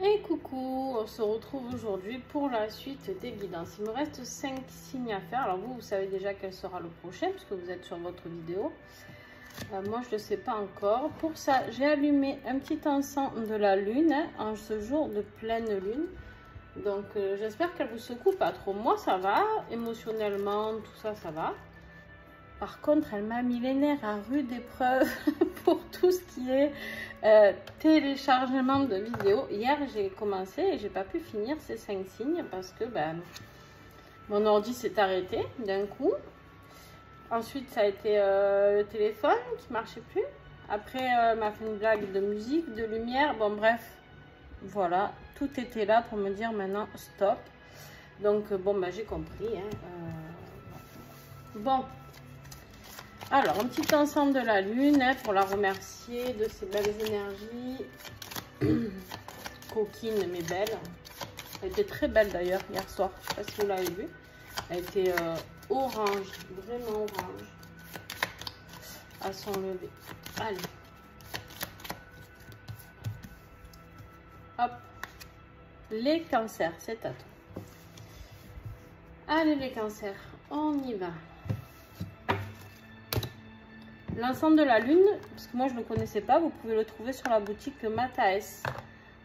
Et coucou, on se retrouve aujourd'hui pour la suite des guidances. Il me reste 5 signes à faire. Alors vous savez déjà quel sera le prochain puisque vous êtes sur votre vidéo. Moi, je ne sais pas encore. Pour ça, j'ai allumé un petit encens de la lune en ce jour de pleine lune. Donc, j'espère qu'elle vous secoue pas trop. Moi, ça va. Émotionnellement, tout ça, ça va. Par contre, elle m'a mis les nerfs à rude épreuve pour tout ce qui est téléchargement de vidéos. Hier, j'ai commencé et j'ai pas pu finir ces 5 signes parce que mon ordi s'est arrêté d'un coup. Ensuite, ça a été le téléphone qui marchait plus. Après, elle m'a fait une blague de musique, de lumière. Bon, bref, voilà. Tout était là pour me dire maintenant stop. Donc, bon, j'ai compris. Bon. Alors, un petit ensemble de la lune pour la remercier de ses belles énergies. Coquine mais belle. Elle était très belle d'ailleurs hier soir. Je ne sais pas si vous l'avez vue. Elle était orange, vraiment orange. À son lever. Allez. Hop. Les cancers, c'est à toi. Allez les cancers, on y va. L'ensemble de la lune, parce que moi je ne le connaissais pas, vous pouvez le trouver sur la boutique Mataes.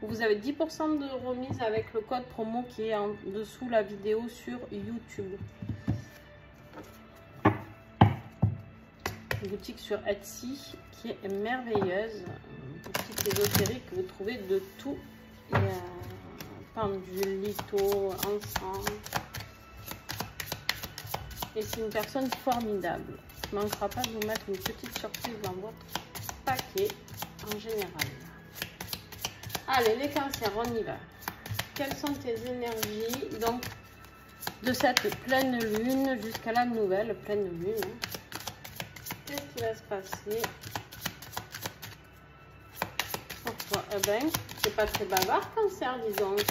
Vous avez 10% de remise avec le code promo qui est en dessous la vidéo sur YouTube. Une boutique sur Etsy qui est merveilleuse. Une boutique ésotérique que vous trouvez de tout. Il y a pendule, litho, encens. Et c'est une personne formidable. Il ne manquera pas de vous mettre une petite surprise dans votre paquet en général. Allez, les cancers, on y va. Quelles sont tes énergies donc de cette pleine lune jusqu'à la nouvelle pleine lune? Qu'est-ce qui va se passer pour toi? Eh ben, c'est pas très bavard, cancer, dis donc.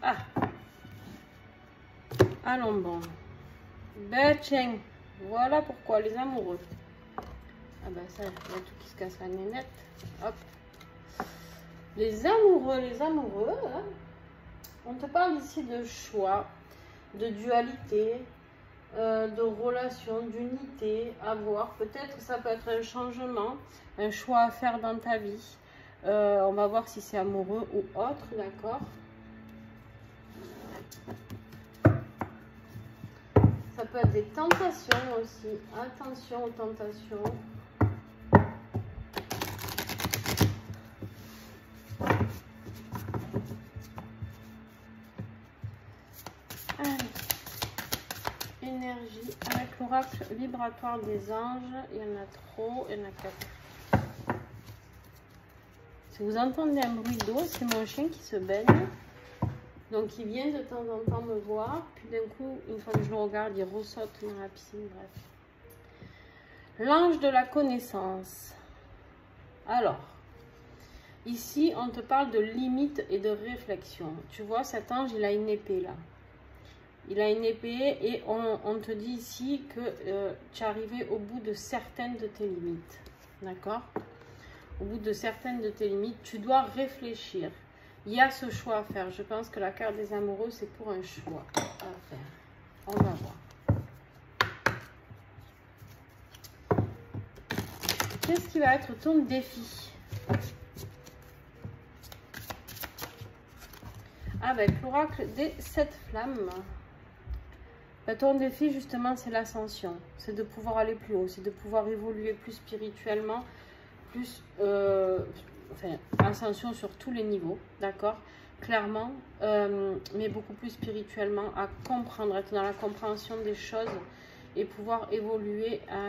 Ah. Allons bon. Ben tiens, voilà pourquoi les amoureux. Ah ben ça, il y a tout qui se casse la nénette. Hop. Les amoureux, hein. On te parle ici de choix, de dualité, de relation, d'unité à voir. Peut-être ça peut être un changement, un choix à faire dans ta vie. On va voir si c'est amoureux ou autre, d'accord? Ça peut être des tentations aussi. Attention aux tentations. Allez. Énergie avec l'oracle vibratoire des anges. Il y en a trop. Il y en a 4. Si vous entendez un bruit d'eau, c'est mon chien qui se baigne. Donc il vient de temps en temps me voir, puis d'un coup, une fois que je le regarde, il ressaute dans la piscine, bref. L'ange de la connaissance. Alors, ici, on te parle de limite et de réflexion. Tu vois, cet ange, il a une épée là. Il a une épée et on te dit ici que tu es arrivé au bout de certaines de tes limites. D'accord? Au bout de certaines de tes limites, tu dois réfléchir. Il y a ce choix à faire. Je pense que la carte des amoureux, c'est pour un choix à faire. On va voir. Qu'est-ce qui va être ton défi? Avec l'oracle des 7 flammes. Ton défi, justement, c'est l'ascension. C'est de pouvoir aller plus haut. C'est de pouvoir évoluer plus spirituellement. Plus... ascension sur tous les niveaux, d'accord, clairement, mais beaucoup plus spirituellement, à comprendre, être dans la compréhension des choses et pouvoir évoluer à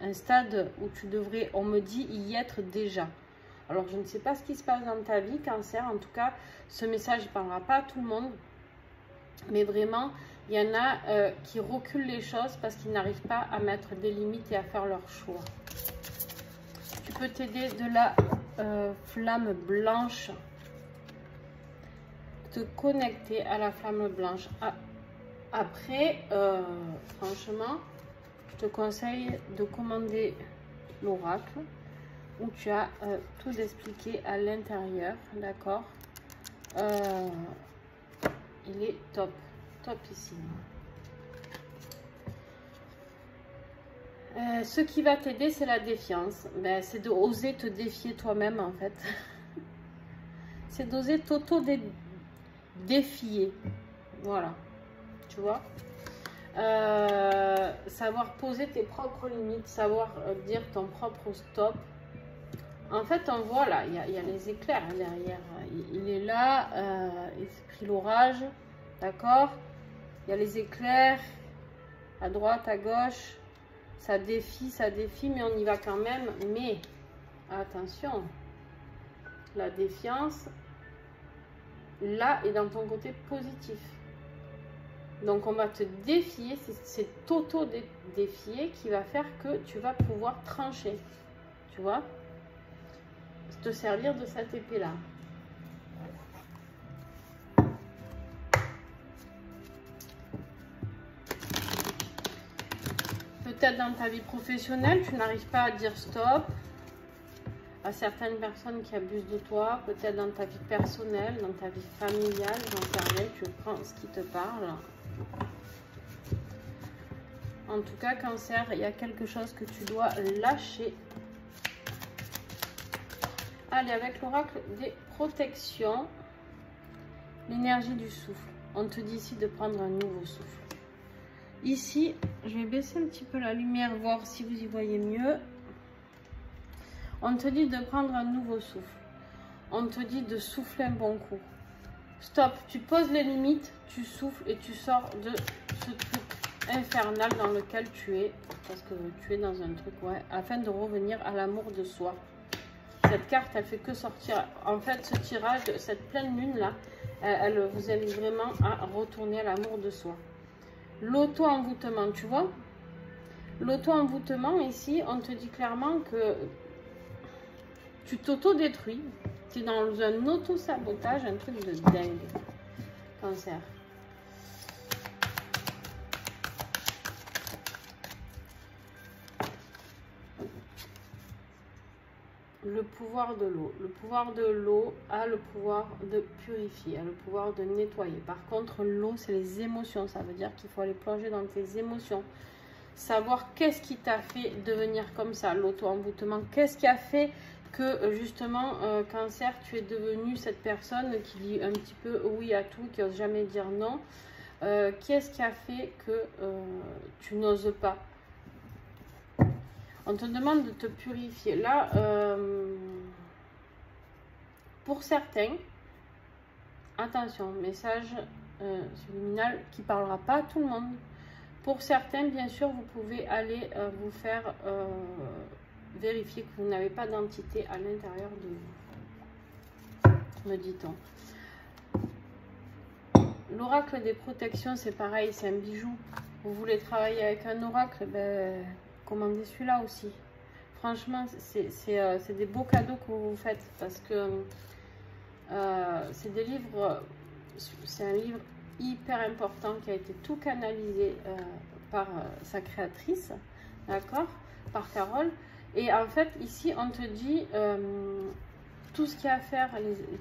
un stade où tu devrais, on me dit, y être déjà. Alors, je ne sais pas ce qui se passe dans ta vie, cancer, en tout cas, ce message ne parlera pas à tout le monde, mais vraiment, il y en a qui reculent les choses parce qu'ils n'arrivent pas à mettre des limites et à faire leur choix. Tu peux t'aider de la flamme blanche, te connecter à la flamme blanche. Après, franchement, je te conseille de commander l'oracle où tu as tout expliqué à l'intérieur, d'accord. Il est top, top ici. Ce qui va t'aider, c'est la défiance. Ben, c'est d'oser te défier toi-même, en fait. C'est d'oser t'auto-défier. Voilà. Tu vois, savoir poser tes propres limites, savoir dire ton propre stop. En fait, on voit là, il y a les éclairs derrière. Il est là, il s'est pris l'orage, d'accord. Il y a les éclairs à droite, à gauche. Ça défie, mais on y va quand même. Mais attention, la défiance, là, est dans ton côté positif. Donc, on va te défier, c'est t'auto-défier qui va faire que tu vas pouvoir trancher. Tu vois? Te servir de cette épée-là. Peut-être dans ta vie professionnelle, tu n'arrives pas à dire stop à certaines personnes qui abusent de toi. Peut-être dans ta vie personnelle, dans ta vie familiale, j'en sais rien, tu prends ce qui te parle. En tout cas, Cancer, il y a quelque chose que tu dois lâcher. Allez, avec l'oracle des protections, l'énergie du souffle. On te dit ici de prendre un nouveau souffle. Ici, je vais baisser un petit peu la lumière, voir si vous y voyez mieux. On te dit de prendre un nouveau souffle. On te dit de souffler un bon coup. Stop, tu poses les limites, tu souffles et tu sors de ce truc infernal dans lequel tu es. Parce que tu es dans un truc, ouais, afin de revenir à l'amour de soi. Cette carte, elle fait que sortir. En fait, ce tirage, cette pleine lune là, elle vous invite vraiment à retourner à l'amour de soi. L'auto-envoûtement, tu vois? L'auto-envoûtement, ici, on te dit clairement que tu t'auto-détruis. Tu es dans un auto-sabotage, un truc de dingue. Cancer. Le pouvoir de l'eau. Le pouvoir de l'eau a le pouvoir de purifier, a le pouvoir de nettoyer. Par contre, l'eau, c'est les émotions. Ça veut dire qu'il faut aller plonger dans tes émotions. Savoir qu'est-ce qui t'a fait devenir comme ça, l'auto-envoûtement. Qu'est-ce qui a fait que, justement, Cancer, tu es devenu cette personne qui dit un petit peu oui à tout, qui n'ose jamais dire non. Qu'est-ce qui a fait que tu n'oses pas? On te demande de te purifier. Là, pour certains, attention, message subliminal qui ne parlera pas à tout le monde. Pour certains, bien sûr, vous pouvez aller vous faire vérifier que vous n'avez pas d'entité à l'intérieur de vous, me dit-on. L'oracle des protections, c'est pareil, c'est un bijou. Vous voulez travailler avec un oracle, ben, commandez celui-là aussi. Franchement, c'est des beaux cadeaux que vous faites parce que c'est des livres, c'est un livre hyper important qui a été tout canalisé par sa créatrice, d'accord, par Carole. Et en fait, ici, on te dit tout ce qu'il y a à faire,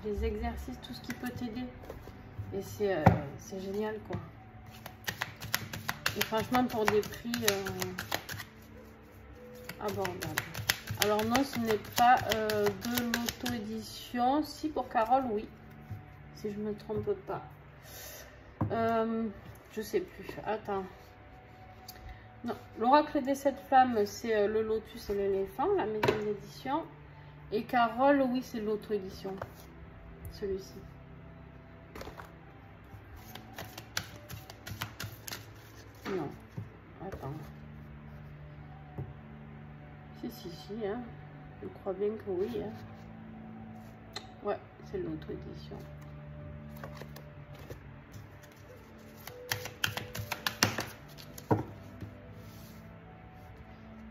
les exercices, tout ce qui peut t'aider. Et c'est génial, quoi. Et franchement, pour des prix abordables. Alors non, ce n'est pas de l'auto-édition. Si, pour Carole, oui. Si je ne me trompe pas. Je sais plus. Attends. Non, l'oracle des 7 flammes, c'est le lotus et l'éléphant, la maison d'édition. Et Carole, oui, c'est l'auto-édition. Celui-ci. Non. Attends. Si, hein. Je crois bien que oui. Hein. Ouais, c'est l'auto-édition.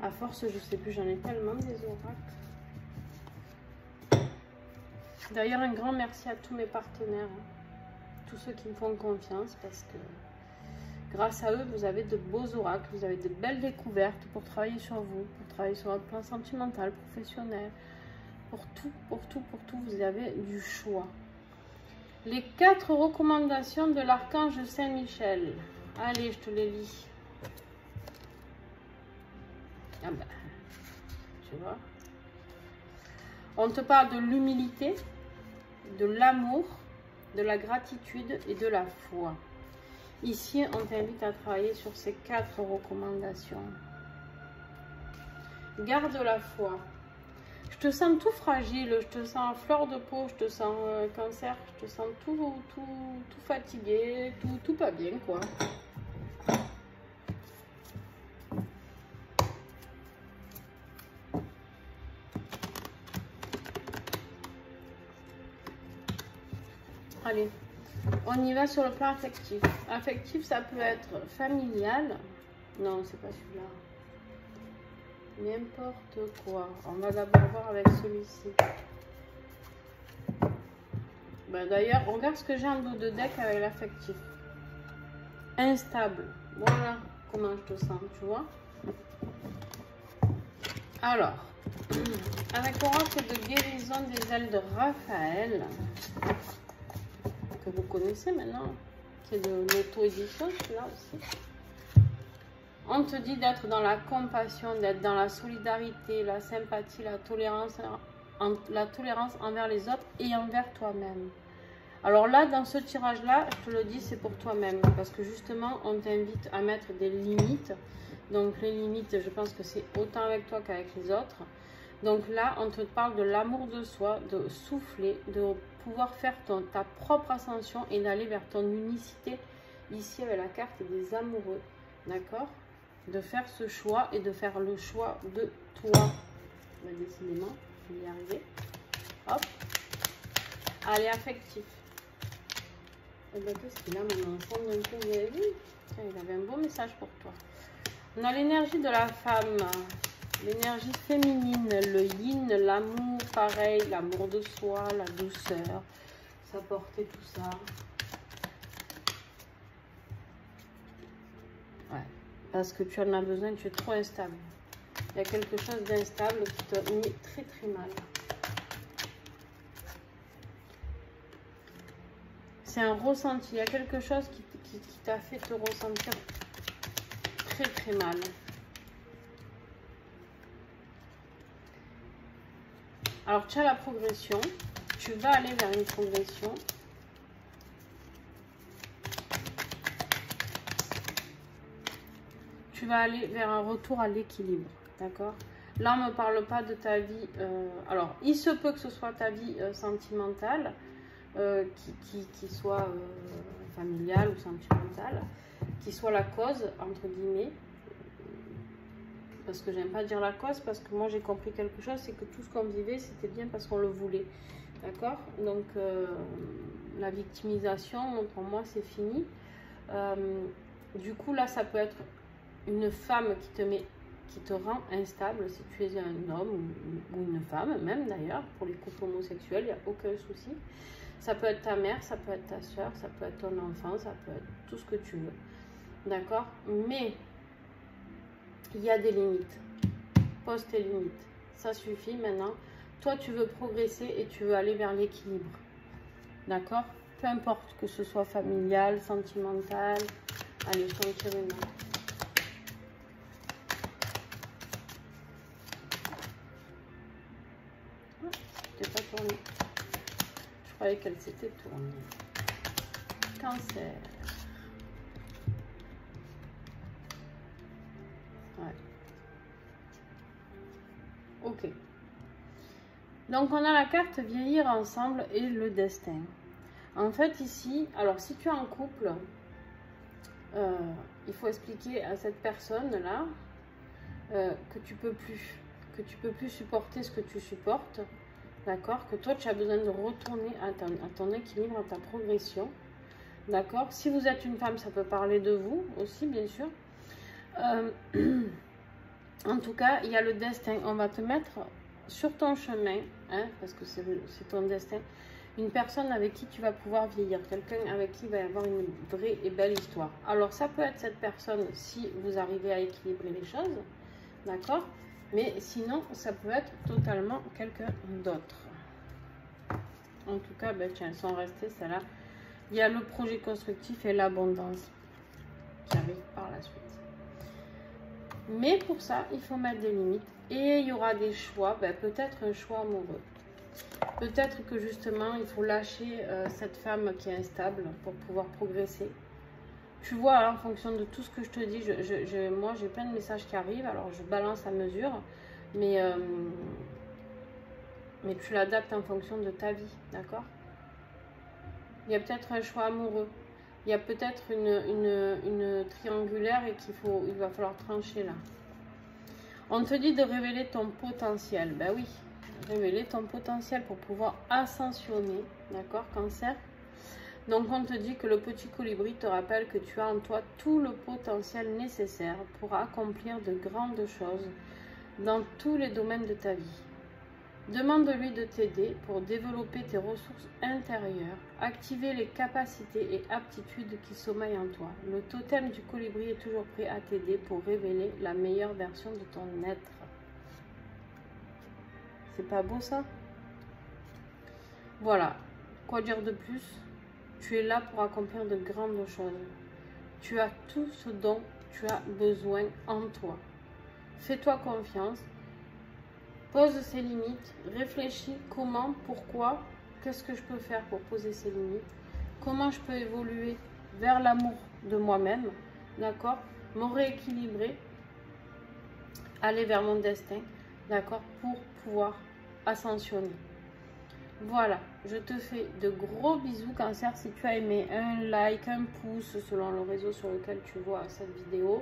À force, je sais plus, j'en ai tellement des oracles. D'ailleurs, un grand merci à tous mes partenaires, hein. Tous ceux qui me font confiance parce que Grâce à eux, vous avez de beaux oracles, vous avez de belles découvertes pour travailler sur vous, pour travailler sur votre plan sentimental, professionnel. Pour tout, vous avez du choix. Les 4 recommandations de l'archange Saint-Michel. Allez, je te les lis. Ah ben, tu vois. On te parle de l'humilité, de l'amour, de la gratitude et de la foi. Ici, on t'invite à travailler sur ces 4 recommandations. Garde la foi. Je te sens tout fragile, je te sens fleur de peau, je te sens cancer, je te sens tout fatigué, tout pas bien, quoi. Allez, on y va sur le plan affectif. Affectif, ça peut être familial. Non, c'est pas celui-là. N'importe quoi. On va d'abord voir avec celui-ci. Ben, d'ailleurs, regarde ce que j'ai en dos de deck avec l'affectif. Instable. Voilà comment je te sens, tu vois. Alors, avec l'oracle de guérison des ailes de Raphaël, que vous connaissez maintenant, qui est de l'auto-édition, celui-là aussi. On te dit d'être dans la compassion, d'être dans la solidarité, la sympathie, la tolérance envers les autres et envers toi-même. Alors là, dans ce tirage-là, je te le dis, c'est pour toi-même. Parce que justement, on t'invite à mettre des limites. Donc les limites, je pense que c'est autant avec toi qu'avec les autres. Donc là, on te parle de l'amour de soi, de souffler, de pouvoir faire ta propre ascension et d'aller vers ton unicité. Ici, avec la carte des amoureux. D'accord? De faire ce choix et de faire le choix de toi. Bah, décidément, je vais y arriver. Hop. Allez, affectif. Et bien, qu'est-ce qu'il a, mon enfant, d'un coup, vous avez vu? Tiens, il avait un beau message pour toi. On a l'énergie de la femme, l'énergie féminine, le yin, l'amour, pareil, l'amour de soi, la douceur, s'apporter tout ça. Ouais, parce que tu en as besoin, tu es trop instable. Il y a quelque chose d'instable qui te met très très mal. C'est un ressenti, il y a quelque chose qui t'a fait te ressentir très très mal. Alors tu as la progression, tu vas aller vers une progression. Tu vas aller vers un retour à l'équilibre, d'accord? Là, on ne me parle pas de ta vie. Alors, il se peut que ce soit ta vie sentimentale, qui soit familiale ou sentimentale, qui soit la cause, entre guillemets. Parce que j'aime pas dire la cause, parce que moi j'ai compris quelque chose, c'est que tout ce qu'on vivait, c'était bien parce qu'on le voulait. D'accord? Donc, la victimisation, pour moi, c'est fini. Du coup, là, ça peut être une femme qui te rend instable, si tu es un homme ou une femme, même d'ailleurs, pour les couples homosexuels, il n'y a aucun souci. Ça peut être ta mère, ça peut être ta soeur, ça peut être ton enfant, ça peut être tout ce que tu veux. D'accord? Mais il y a des limites. Pose tes limites. Ça suffit maintenant. Toi, tu veux progresser et tu veux aller vers l'équilibre. D'accord? Peu importe que ce soit familial, sentimental. Allez, je t'en tire une. C'était pas tournée. Je croyais qu'elle s'était tournée. Cancer. Ouais. Ok. Donc, on a la carte vieillir ensemble et le destin. En fait, ici, alors si tu es en couple, il faut expliquer à cette personne-là que tu peux plus supporter ce que tu supportes. D'accord? Que toi, tu as besoin de retourner à ton équilibre, à ta progression. D'accord? Si vous êtes une femme, ça peut parler de vous aussi, bien sûr. En tout cas, il y a le destin. On va te mettre sur ton chemin, hein, parce que c'est ton destin. une personne avec qui tu vas pouvoir vieillir, quelqu'un avec qui il va y avoir une vraie et belle histoire. Alors ça peut être cette personne si vous arrivez à équilibrer les choses, d'accord? Mais sinon, ça peut être totalement quelqu'un d'autre. En tout cas, ben, tiens, elles sont restées, celles-là. Il y a le projet constructif et l'abondance qui arrive par la suite. Mais pour ça, il faut mettre des limites. Et il y aura des choix, ben, peut-être un choix amoureux. Peut-être que justement, il faut lâcher cette femme qui est instable pour pouvoir progresser. Tu vois, hein, en fonction de tout ce que je te dis, moi, j'ai plein de messages qui arrivent. Alors, je balance à mesure, mais tu l'adaptes en fonction de ta vie, d'accord? Il y a peut-être un choix amoureux. Il y a peut-être une triangulaire et il va falloir trancher là. On te dit de révéler ton potentiel. Ben oui, révéler ton potentiel pour pouvoir ascensionner, d'accord, Cancer? Donc on te dit que le petit colibri te rappelle que tu as en toi tout le potentiel nécessaire pour accomplir de grandes choses dans tous les domaines de ta vie. Demande-lui de t'aider pour développer tes ressources intérieures, activer les capacités et aptitudes qui sommeillent en toi. Le totem du colibri est toujours prêt à t'aider pour révéler la meilleure version de ton être. C'est pas beau ça? Voilà. Quoi dire de plus? Tu es là pour accomplir de grandes choses. Tu as tout ce dont tu as besoin en toi. Fais-toi confiance. Pose ses limites, réfléchis comment, pourquoi, qu'est-ce que je peux faire pour poser ces limites, comment je peux évoluer vers l'amour de moi-même, d'accord, me rééquilibrer, aller vers mon destin, d'accord, pour pouvoir ascensionner. Voilà, je te fais de gros bisous, Cancer. Si tu as aimé, un like, un pouce selon le réseau sur lequel tu vois cette vidéo.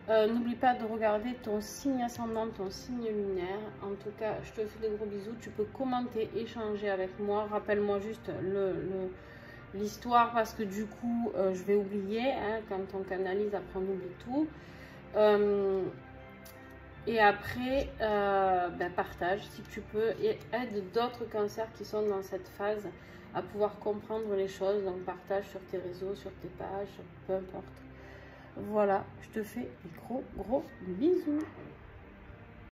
N'oublie pas de regarder ton signe ascendant, ton signe lunaire. En tout cas, je te fais de gros bisous. Tu peux commenter, échanger avec moi. Rappelle-moi juste l'histoire parce que du coup, je vais oublier. Hein, quand on canalise, après on oublie tout. Et après, partage si tu peux et aide d'autres cancers qui sont dans cette phase à pouvoir comprendre les choses. Donc partage sur tes réseaux, sur tes pages, peu importe. Voilà, je te fais des gros bisous.